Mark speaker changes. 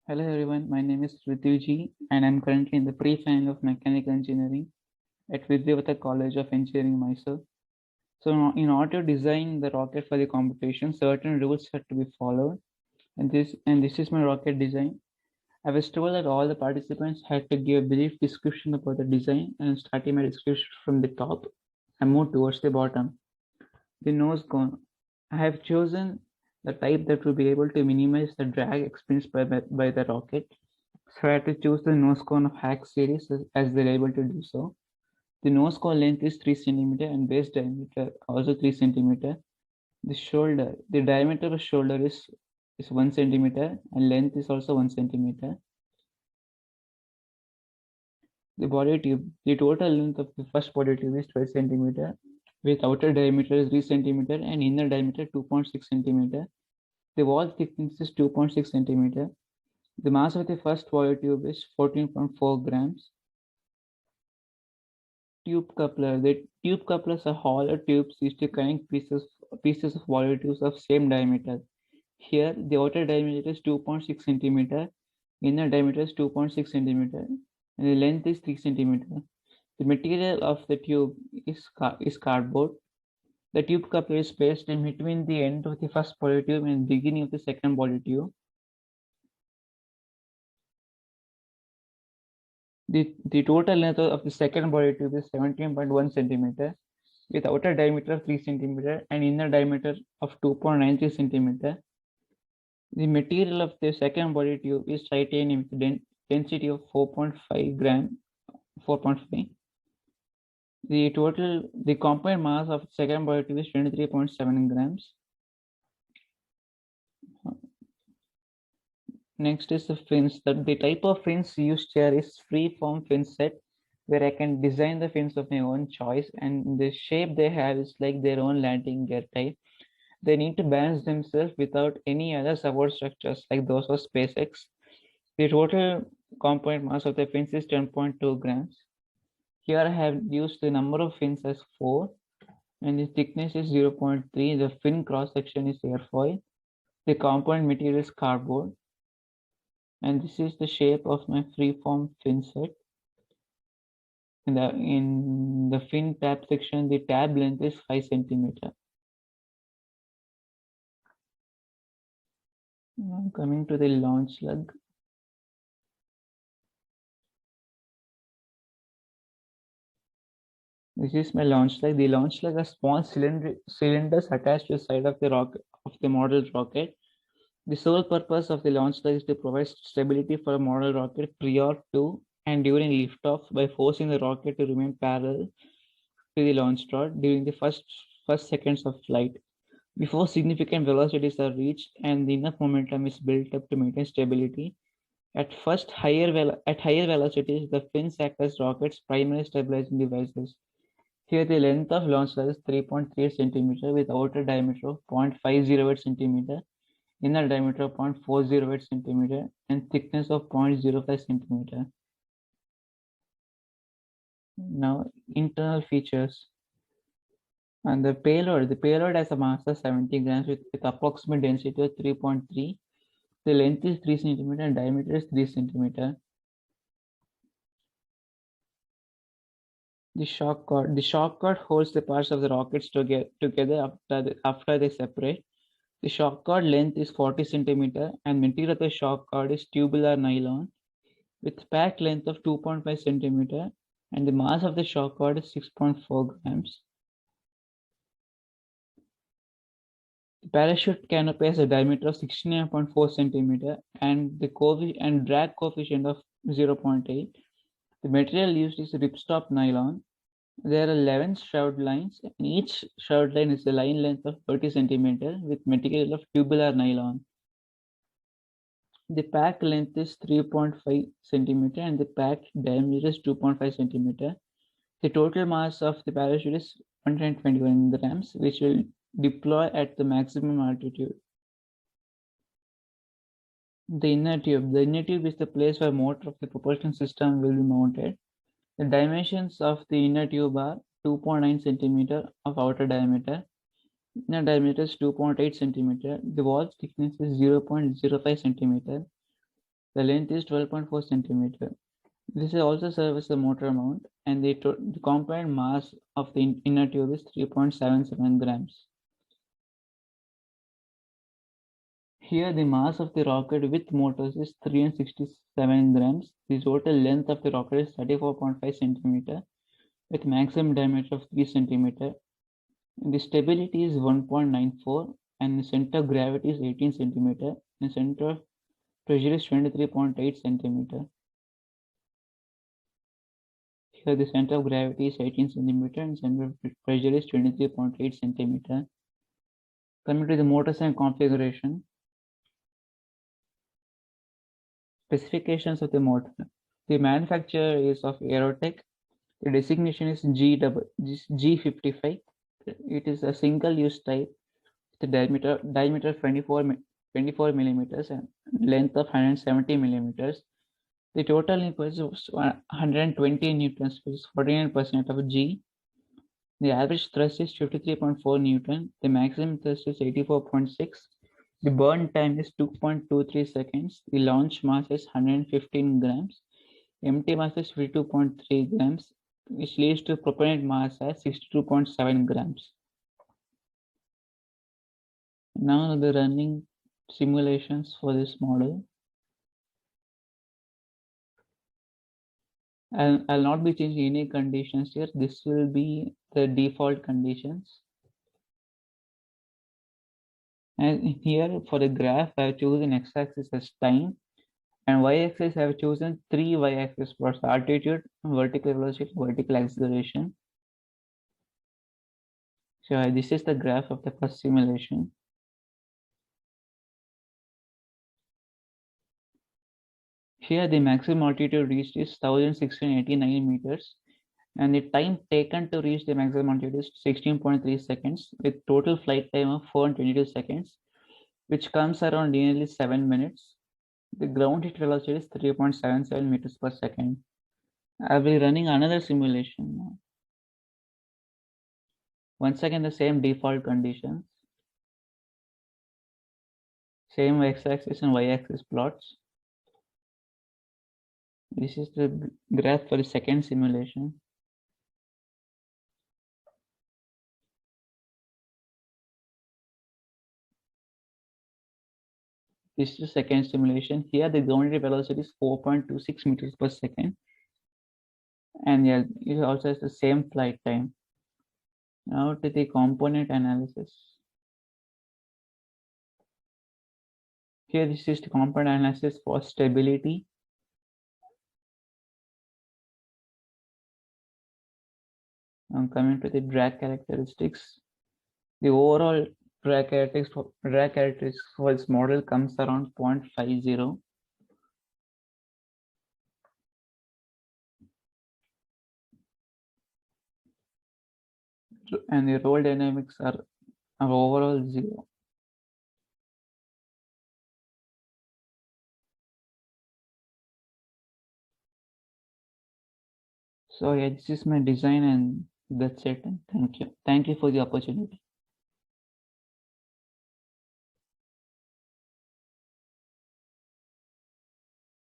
Speaker 1: Hello everyone, my name is Rituji and I'm currently in the pre-final of Mechanical Engineering at Vidyavata College of Engineering, Mysore. So in order to design the rocket for the competition, certain rules had to be followed, and this is my rocket design. I was told that all the participants had to give a brief description about the design, and starting my description from the top, I moved towards the bottom. The nose cone. I have chosen the type that will be able to minimize the drag experienced by the rocket. So I had to choose the nose cone of Hack series as they're able to do so. The nose cone length is 3 centimeter and base diameter also 3 centimeter. The diameter of shoulder is 1 centimeter and length is also 1 centimeter. The body tube, the total length of the first body tube is 12 centimeter with outer diameter is 3 centimeter and inner diameter 2.6 centimeter. The wall thickness is 2.6 centimeter. The mass of the first body tube is 14.4 grams. Tube coupler. The tube couplers are hollow tubes used to connect pieces of wire tubes of same diameter. Here, the outer diameter is 2.6 centimeter, inner diameter is 2.6 centimeter, and the length is 3 centimeter. The material of the tube is cardboard. The tube coupler is placed in between the end of the first poly tube and beginning of the second poly tube. The total length of the second body tube is 17.1 centimeter with outer diameter of 3 centimeter and inner diameter of 2.93 centimeter. The material of the second body tube is titanium with density of 4.5 gram, 4.5. The component mass of the second body tube is 23.7 grams. Next is the fins. The type of fins used here is free form fin set, where I can design the fins of my own choice, and the shape they have is like their own landing gear type. They need to balance themselves without any other support structures like those of SpaceX. The total component mass of the fins is 10.2 grams. Here I have used the number of fins as 4 and the thickness is 0.3. The fin cross section is airfoil. The component material is cardboard. And this is the shape of my freeform fin set. In the fin tab section, the tab length is 5 centimeter. Now coming to the launch lug. This is my launch lug. The launch lug has small cylinders attached to the side of the rocket of the model rocket. The sole purpose of the launch lug is to provide stability for a model rocket prior to and during liftoff by forcing the rocket to remain parallel to the launch rod during the first seconds of flight, before significant velocities are reached and enough momentum is built up to maintain stability. At higher velocities, the fins act as rocket's primary stabilizing devices. Here, the length of launch lug is 3.3 centimeter with outer diameter of 0.508 centimeter, inner diameter of 0.408 centimeter, and thickness of 0.05 centimeter. Now, internal features. And the payload has a mass of 70 grams with approximate density of 3.3. The length is 3 centimeter and diameter is 3 centimeter. The shock cord holds the parts of the rockets together after they separate. The shock cord length is 40 centimeter and material of the shock cord is tubular nylon with pack length of 2.5 centimeter and the mass of the shock cord is 6.4 grams. The parachute canopy has a diameter of 69.4 centimeter and drag coefficient of 0.8. The material used is ripstop nylon. There are 11 shroud lines, and each shroud line is a line length of 30 centimeter with material of tubular nylon. The pack length is 3.5 centimeter and the pack diameter is 2.5 centimeter. The total mass of the parachute is 121 grams, which will deploy at the maximum altitude. The inner tube. The inner tube is the place where motor of the propulsion system will be mounted. The dimensions of the inner tube are 2.9 centimeter of outer diameter. Inner diameter is 2.8 centimeter. The wall thickness is 0.05 centimeter. The length is 12.4 centimeter. This also serves as a motor mount, and the component mass of the inner tube is 3.77 grams. Here, the mass of the rocket with motors is 367 grams. The total length of the rocket is 34.5 centimeter, with maximum diameter of 3 centimeter. The stability is 1.94, and the center of gravity is 18 centimeter. The center of pressure is 23.8 centimeter. Here, the center of gravity is 18 centimeter, and center of pressure is 23.8 centimeter. Coming to the motors and configuration. Specifications of the motor. The manufacturer is of Aerotech. The designation is G55. It is a single-use type. The diameter 24 millimeters and length of 170 millimeters. The total input is 120 newtons, which is 49% of G. The average thrust is 53.4 newton. The maximum thrust is 84.6. The burn time is 2.23 seconds. The launch mass is 115 grams. Empty mass is 52.3 grams, which leads to propellant mass as 62.7 grams. Now the running simulations for this model. I'll not be changing any conditions here. This will be the default conditions. And here for the graph, I have chosen x-axis as time, and y-axis I have chosen 3 y-axis plots: altitude, vertical velocity, vertical acceleration. So this is the graph of the first simulation. Here the maximum altitude reached is 1689 meters, and the time taken to reach the maximum altitude is 16.3 seconds, with total flight time of 422 seconds, which comes around nearly 7 minutes. The ground hit velocity is 3.77 meters per second. I will be running another simulation now. Once again, the same default conditions, same x-axis and y-axis plots. This is the graph for the second simulation. This is the second simulation. Here the ground hit velocity is 4.26 meters per second. And yeah, it also has the same flight time. Now to the component analysis. Here this is the component analysis for stability. I'm coming to the drag characteristics. The overall drag characteristics for this model comes around 0.50. And the roll dynamics are overall 0. So yeah, this is my design, and that's it. Thank you. Thank you for the opportunity.